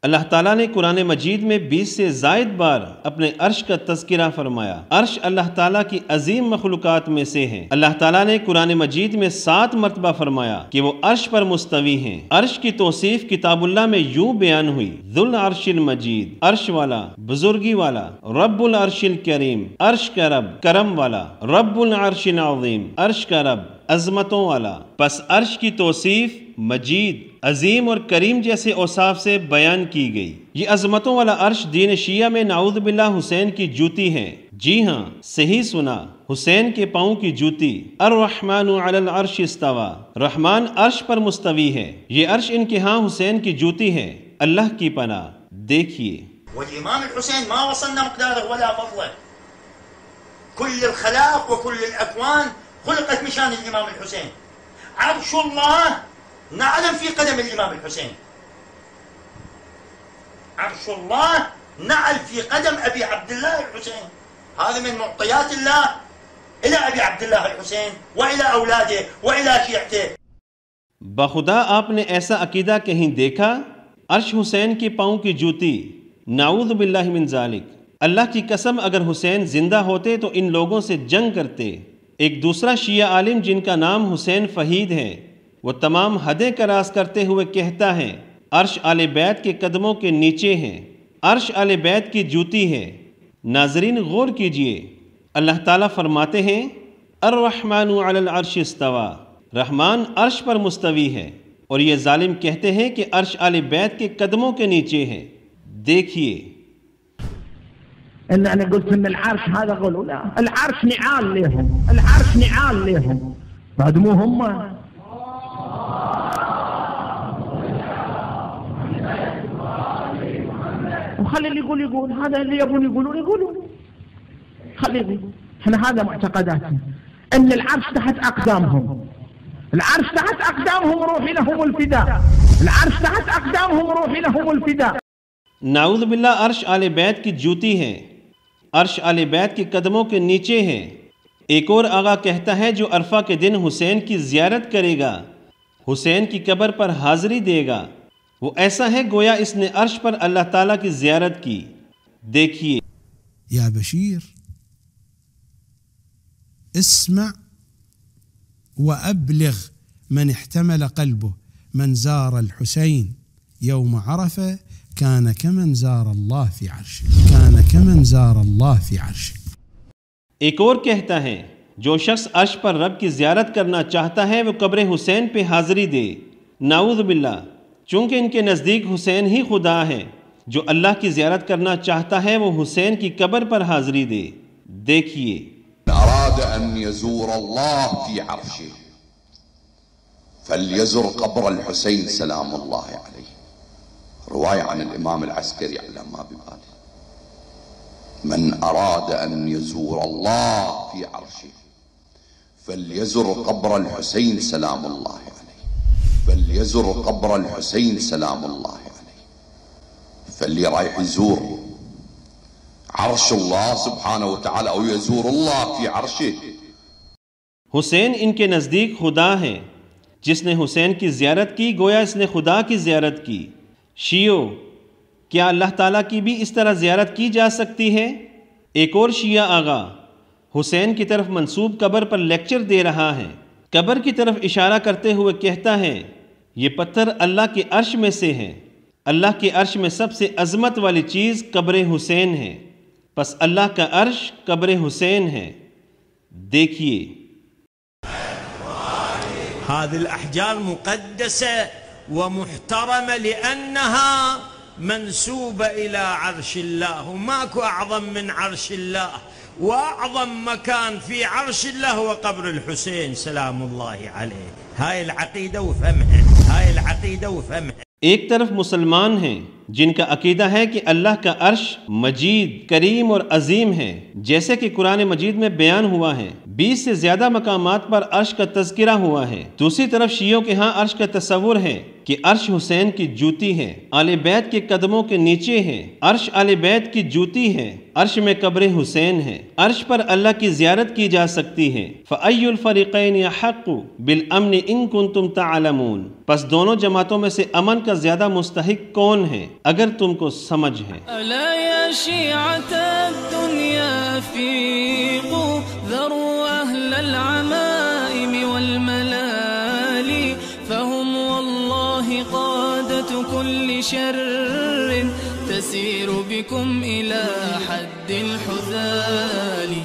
अल्लाह ताला ने कुरान मजीद में 20 से ज़ायद बार अपने अर्श का तज़किरा फरमाया। अर्श अल्लाह ताला की अजीम मखलूक़ात में से है। अल्लाह ताला ने कुरान मजीद में 7 मरतबा फरमाया कि वो अर्श पर मुस्तवी हैं। अर्श की तौसीफ किताबुल्लाह में यूं बयान हुई, ज़ुल अर्शिल मजीद, अर्श वाला, बुजुर्गी वाला, रब्बुल अर्शिल करीम, अर्श का रब, करम वाला, रब्बुल अर्शिल अज़ीम, अर्श का रब, अजमतों वाला। बस अर्श की तौसीफ मजीद, अजीम और करीम जैसे औसाफ से बयान की गई। ये अजमतों वाला अर्श दीन शिया में नाऊज़ बिल्लाह हुसैन की जूती है। जी हाँ, सही सुना, हुसैन के पाँव की जूती। अर्रहमानु अलल अर्श इस्तवा, रहमान अर्श पर मुस्तवी है। ये अर्श इनके यहाँ हुसैन की जूती है। अल्लाह की पनाह। देखिए, والإمام الحسين ما وصلنا مقداره ولا فضله. كل الخلائق وكل الأكوان خلقت مشان الإمام الحسين. عرش الله نعلم في قدم الإمام الحسين. عرش الله نعل في قدم أبي عبد الله الحسين. هذا من معطيات الله إلى أبي عبد الله الحسين وإلى أولاده وإلى شيعته. बखुदा आपने ऐसा अकीदा कहीं देखा? अर्श हुसैन के पाँव की जूती। नाऊज़ बिल्लाहि मिन ज़ालिक। अल्लाह की कसम, अगर हुसैन जिंदा होते तो इन लोगों से जंग करते। एक दूसरा शिया आलिम जिनका नाम हुसैन फ़हीद है, वो तमाम हदें करास करते हुए कहता है, अर्श आले बैत के कदमों के नीचे है, अर्श आले बैत की जूती है। नाजरीन गौर कीजिए, अल्लाह ताला फरमाते हैं, अर्रहमानु अलल अर्श इस्तवा, रहमान अर्श पर मुस्तवी है, और ये जालिम कहते हैं कि अर्श आले बैत के कदमों के नीचे है। देखिए, إن أنا قلت إن العرش هذا غلو، لا، العرش نعال لهم، العرش نعال لهم، بعد مو هم. وخلي اللي يقول هذا اللي يبون يقولون خلي يقول. احنا هذا معتقداتنا، إن العرش تحت أقدامهم، العرش تحت أقدامهم، روحي لهم الفداء، العرش تحت أقدامهم، روحي لهم الفداء. नाऊज़ बिल्लाह अर्श आले बैत की जूती है, अर्श आले बैत के कदमों के नीचे है। एक और आगा कहता है, जो अरफा के दिन हुसैन की ज़ियारत करेगा, हुसैन की कब्र पर हाज़री देगा, वो ऐसा है गोया इसने अर्श पर अल्लाह ताला की ज़ियारत की। देखिए, या बशीर اسمع وأبلغ من احتمل قلبه من زار الحسين يوم عرفة كان كمن زار الله في عرشه، كان كمن زار الله في عرشه. एक और कहता है, जो शख्स अर्श पर रब की ज़ियारत करना चाहता है वो कब्र हुसैन पे हाज़री दे। नाऊज़ बिल्लाह, चूँकि इनके नज़दीक हुसैन ही खुदा है। जो अल्लाह की ज़ियारत करना चाहता है वो हुसैन की कब्र पर हाज़री दे। देखिए, أراد أن يزور الله في عرشه فليزر قبر الحسين سلام الله عليه. رواية عن الإمام العسكري على ما بباله، من أراد أن يزور الله في عرشه فليزر قبر الحسين سلام الله عليه، فليزر قبر الحسين سلام الله عليه. فاللي رايح يزور عرش الله سبحانه وتعالى أو يزور الله في عرشه. हुसैन इनके नज़दीक खुदा है। जिसने हुसैन की ज़ियारत की गोया इसने खुदा की ज़ियारत की। शियो, क्या अल्लाह ताला की भी इस तरह ज़ियारत की जा सकती है? एक और शिया आगा हुसैन की तरफ मंसूब कब्र पर लेक्चर दे रहा है। कब्र की तरफ इशारा करते हुए कहता है, ये पत्थर अल्लाह के अर्श में से है। अल्लाह के अर्श में सबसे अज़मत वाली चीज़ कब्र हुसैन है। बस अल्लाह का अर्श कब्र हुसैन है। देखिए, هذه الأحجار مقدسة ومحترمة لأنها منسوبة إلى عرش الله، وماكو أعظم من عرش الله، وأعظم مكان في عرش الله هو قبر الحسين سلام الله عليه. هاي العقيدة وفهمها، هاي العقيدة وفهمها. एक तरफ मुसलमान हैं जिनका अकीदा है कि अल्लाह का अर्श मजीद, करीम और अजीम है, जैसे कि कुरान मजीद में बयान हुआ है। 20 से ज़्यादा मकामात पर अर्श का तज़किरा हुआ है। दूसरी तरफ शियों के यहाँ अर्श का तस्वुर है कि अर्श हुसैन की जूती है, आले बैत के कदमों के नीचे है। अर्श आले बैत की जूती है, अर्श में कब्र हुसैन है। अर्श पर अल्लाह की ज़ियारत की जा सकती है। फ़अय्युल फ़रीक़ैन अहक़्क़ु बिल अम्न इन कुंतुम तअलमून, बस दोनों जमातों में से अमन का ज़्यादा मुस्तहिक कौन है अगर तुमको समझ है। अला या शिअत दुनिया फीक़ू ज़रू अहलल अमाइम वल मलाली फहुम वल्लाहि क़ादतु कुल्लि शर्रिन तसीरु बिकुम इला हद्दिल हुज़ाली।